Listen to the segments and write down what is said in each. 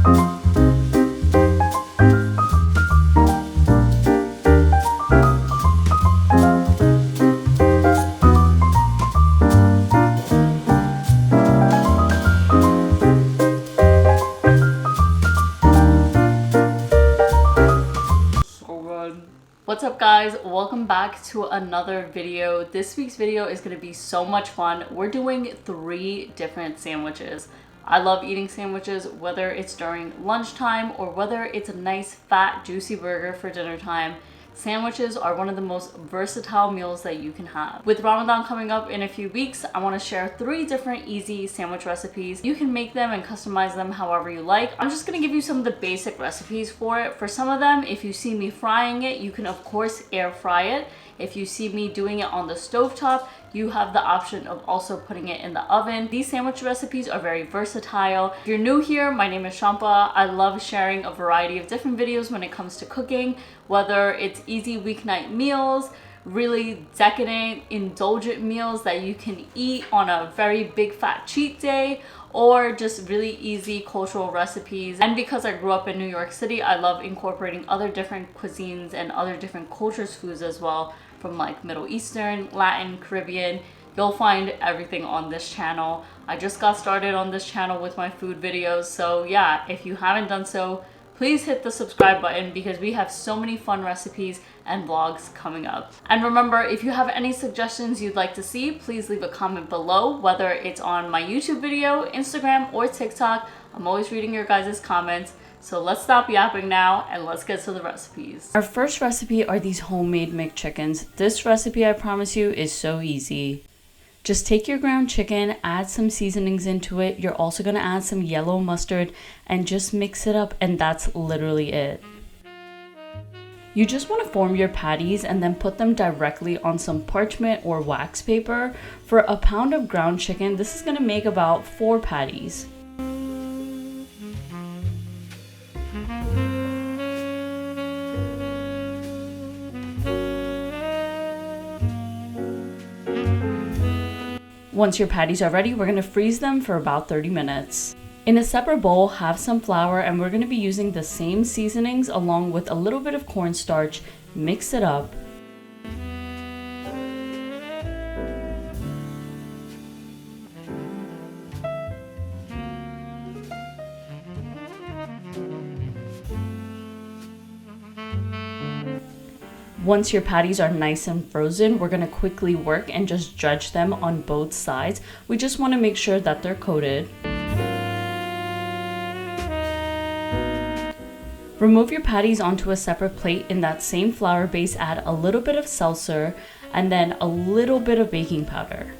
What's up guys, welcome back to another video. This week's video is going to be so much fun. We're doing 3 different sandwiches. I love eating sandwiches, whether it's during lunchtime or whether it's a nice fat juicy burger for dinner time. Sandwiches are one of the most versatile meals that you can have. With Ramadan coming up in a few weeks, I want to share 3 different easy sandwich recipes. You can make them and customize them however you like. I'm just going to give you some of the basic recipes for it. For some of them, if you see me frying it, you can of course air fry it. If you see me doing it on the stovetop, you have the option of also putting it in the oven. These sandwich recipes are very versatile. If you're new here, my name is Shampa. I love sharing a variety of different videos when it comes to cooking, whether it's easy weeknight meals, really decadent, indulgent meals that you can eat on a very big fat cheat day, or just really easy cultural recipes. And because I grew up in New York City, I love incorporating other different cuisines and other different cultures' foods as well, from like Middle Eastern, Latin, Caribbean. You'll find everything on this channel. I just got started on this channel with my food videos, so yeah, if you haven't done so, please hit the subscribe button because we have so many fun recipes and vlogs coming up. And remember, if you have any suggestions you'd like to see, please leave a comment below, whether it's on my YouTube video, Instagram, or TikTok. I'm always reading your guys' comments. So let's stop yapping now and let's get to the recipes. Our first recipe are these homemade McChickens. This recipe, I promise you, is so easy. Just take your ground chicken, add some seasonings into it. You're also gonna add some yellow mustard and just mix it up, and that's literally it. You just wanna form your patties and then put them directly on some parchment or wax paper. For a pound of ground chicken, this is gonna make about 4 patties. Once your patties are ready, we're gonna freeze them for about 30 minutes. In a separate bowl, have some flour, and we're gonna be using the same seasonings along with a little bit of cornstarch. Mix it up. Once your patties are nice and frozen, we're gonna quickly work and just dredge them on both sides. We just wanna make sure that they're coated. Remove your patties onto a separate plate. In that same flour base, add a little bit of seltzer and then a little bit of baking powder.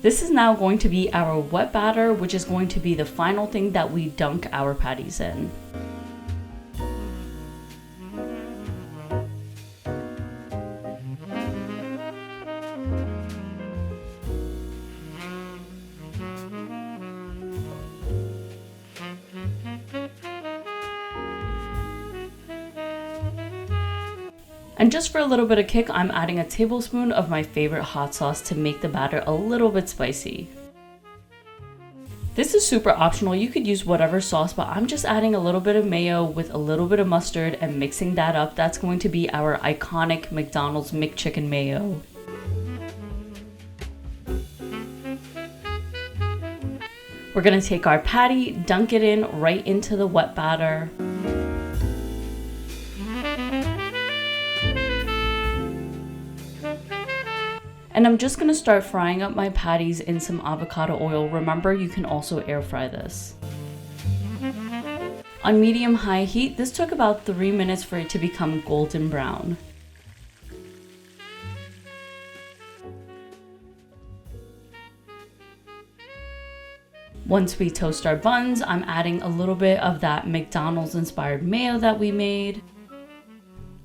This is now going to be our wet batter, which is going to be the final thing that we dunk our patties in. And just for a little bit of kick, I'm adding a tablespoon of my favorite hot sauce to make the batter a little bit spicy. This is super optional. You could use whatever sauce, but I'm just adding a little bit of mayo with a little bit of mustard and mixing that up. That's going to be our iconic McDonald's McChicken mayo. We're gonna take our patty, dunk it in right into the wet batter. And I'm just gonna start frying up my patties in some avocado oil. Remember, you can also air fry this. On medium-high heat, this took about 3 minutes for it to become golden brown. Once we toast our buns, I'm adding a little bit of that McDonald's inspired mayo that we made,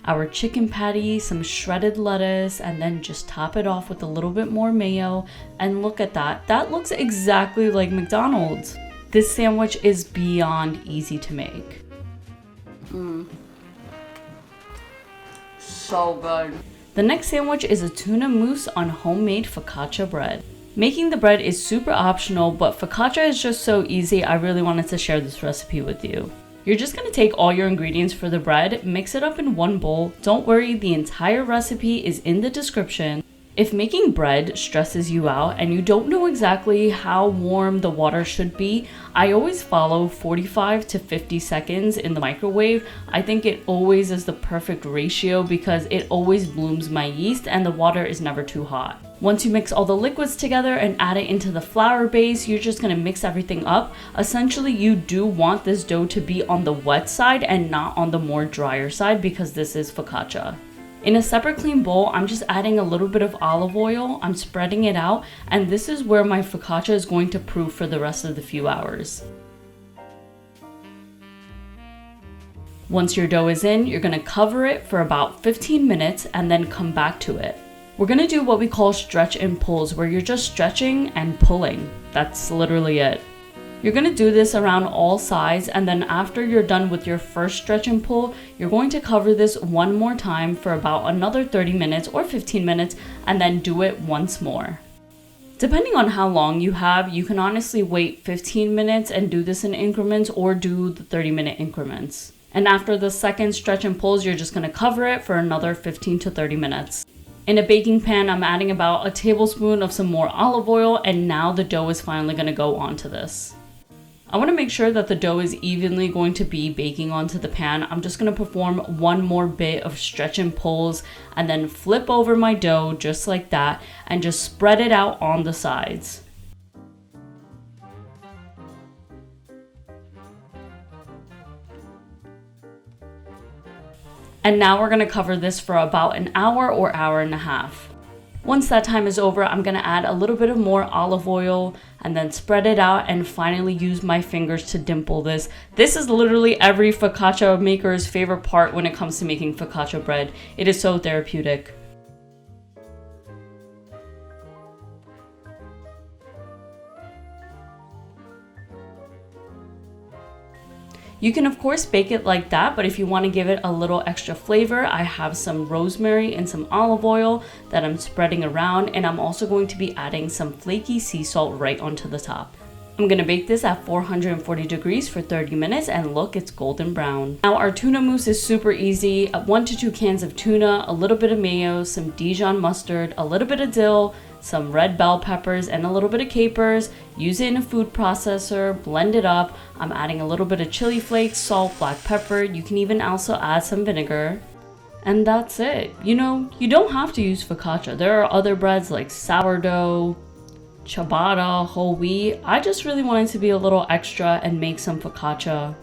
our chicken patty, some shredded lettuce, and then just top it off with a little bit more mayo. And look at that. That looks exactly like McDonald's. This sandwich is beyond easy to make. So good. The next sandwich is a tuna mousse on homemade focaccia bread. Making the bread is super optional, but focaccia is just so easy. I really wanted to share this recipe with you. You're just going to take all your ingredients for the bread, mix it up in one bowl. Don't worry, the entire recipe is in the description. If making bread stresses you out and you don't know exactly how warm the water should be, I always follow 45 to 50 seconds in the microwave. I think it always is the perfect ratio because it always blooms my yeast and the water is never too hot. Once you mix all the liquids together and add it into the flour base, you're just going to mix everything up. Essentially, you do want this dough to be on the wet side and not on the more drier side because this is focaccia. In a separate clean bowl, I'm just adding a little bit of olive oil. I'm spreading it out, and this is where my focaccia is going to proof for the rest of the few hours. Once your dough is in, you're going to cover it for about 15 minutes and then come back to it. We're going to do what we call stretch and pulls, where you're just stretching and pulling. That's literally it. You're going to do this around all sides, and then after you're done with your first stretch and pull, you're going to cover this one more time for about another 30 minutes or 15 minutes and then do it once more. Depending on how long you have, you can honestly wait 15 minutes and do this in increments or do the 30-minute increments. And after the second stretch and pulls, you're just going to cover it for another 15 to 30 minutes. In a baking pan, I'm adding about a tablespoon of some more olive oil, and now the dough is finally going to go onto this. I want to make sure that the dough is evenly going to be baking onto the pan. I'm just going to perform one more bit of stretch and pulls and then flip over my dough just like that and just spread it out on the sides. And now we're going to cover this for about an hour or hour and a half. Once that time is over, I'm going to add a little bit of more olive oil and then spread it out and finally use my fingers to dimple this. This is literally every focaccia maker's favorite part when it comes to making focaccia bread. It is so therapeutic. You can of course bake it like that, but if you want to give it a little extra flavor, I have some rosemary and some olive oil that I'm spreading around, and I'm also going to be adding some flaky sea salt right onto the top. I'm going to bake this at 440 degrees for 30 minutes, and look, it's golden brown. Now our tuna mousse is super easy. 1 to 2 cans of tuna, a little bit of mayo, some Dijon mustard, a little bit of dill, some red bell peppers, and a little bit of capers. Use it in a food processor, blend it up. I'm adding a little bit of chili flakes, salt, black pepper. You can even also add some vinegar. And that's it. You know, you don't have to use focaccia. There are other breads like sourdough, ciabatta, whole wheat. I just really wanted to be a little extra and make some focaccia.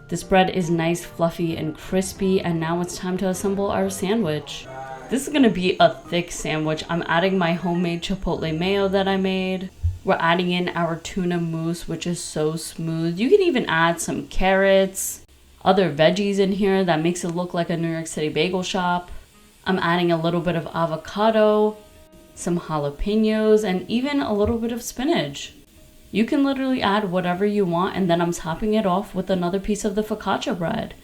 This bread is nice, fluffy, and crispy, and now it's time to assemble our sandwich. This is gonna be a thick sandwich. I'm adding my homemade chipotle mayo that I made. We're adding in our tuna mousse, which is so smooth. You can even add some carrots, other veggies in here that makes it look like a New York City bagel shop. I'm adding a little bit of avocado, some jalapenos, and even a little bit of spinach. You can literally add whatever you want, and then I'm topping it off with another piece of the focaccia bread.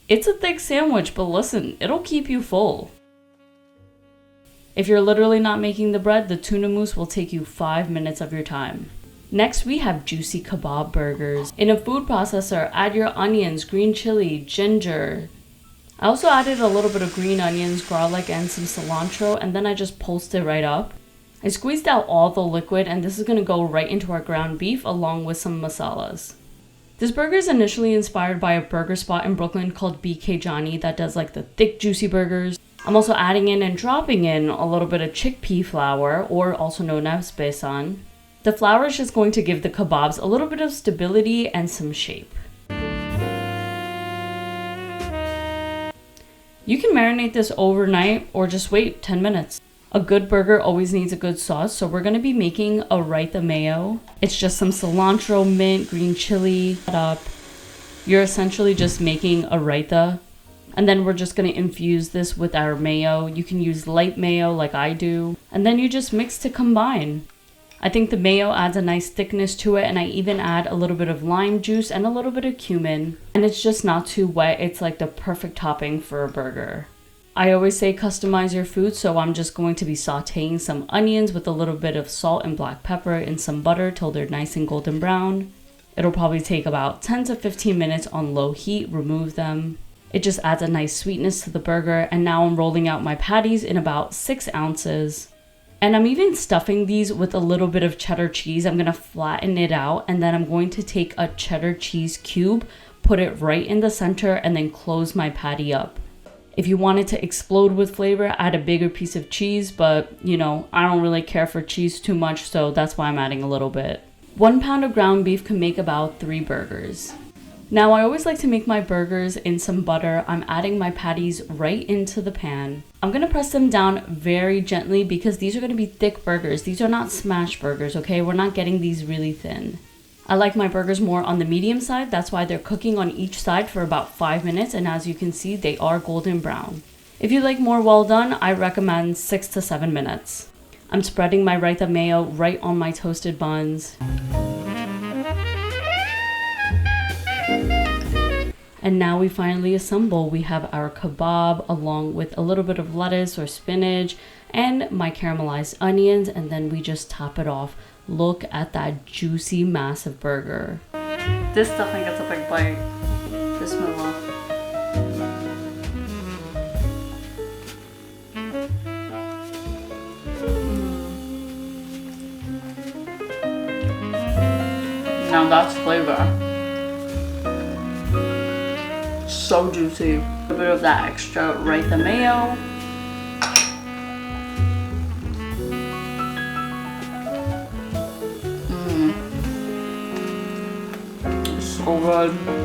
It's a thick sandwich, but listen, it'll keep you full. If you're literally not making the bread, the tuna mousse will take you 5 minutes of your time. Next, we have juicy kebab burgers. In a food processor, add your onions, green chili, ginger. I also added a little bit of green onions, garlic, and some cilantro, and then I just pulsed it right up. I squeezed out all the liquid, and this is going to go right into our ground beef along with some masalas. This burger is initially inspired by a burger spot in Brooklyn called BK Johnny that does like the thick juicy burgers. I'm also adding in and dropping in a little bit of chickpea flour, or also known as besan. The flour is just going to give the kebabs a little bit of stability and some shape. You can marinate this overnight or just wait 10 minutes. A good burger always needs a good sauce, so we're going to be making a raita mayo. It's just some cilantro, mint, green chili. You're essentially just making a raita. And then we're just going to infuse this with our mayo. You can use light mayo like I do. And then you just mix to combine. I think the mayo adds a nice thickness to it, and I even add a little bit of lime juice and a little bit of cumin. And it's just not too wet. It's like the perfect topping for a burger. I always say customize your food, so I'm just going to be sauteing some onions with a little bit of salt and black pepper in some butter till they're nice and golden brown. It'll probably take about 10 to 15 minutes on low heat. Remove them. It just adds a nice sweetness to the burger. And now I'm rolling out my patties in about 6 ounces. And I'm even stuffing these with a little bit of cheddar cheese. I'm going to flatten it out, and then I'm going to take a cheddar cheese cube, put it right in the center, and then close my patty up. If you want it to explode with flavor, add a bigger piece of cheese, but you know, I don't really care for cheese too much, so that's why I'm adding a little bit. 1 pound of ground beef can make about 3 burgers. Now I always like to make my burgers in some butter. I'm adding my patties right into the pan. I'm going to press them down very gently because these are going to be thick burgers. These are not smash burgers, okay? We're not getting these really thin. I like my burgers more on the medium side. That's why they're cooking on each side for about 5 minutes. And as you can see, they are golden brown. If you like more well done, I recommend 6 to 7 minutes. I'm spreading my raita mayo right on my toasted buns. And now we finally assemble. We have our kebab along with a little bit of lettuce or spinach and my caramelized onions, and then we just top it off. Look at that juicy, massive burger. This definitely gets a big bite. Bismillah. Now that's flavor. So juicy. A bit of that extra raita mayo. So good.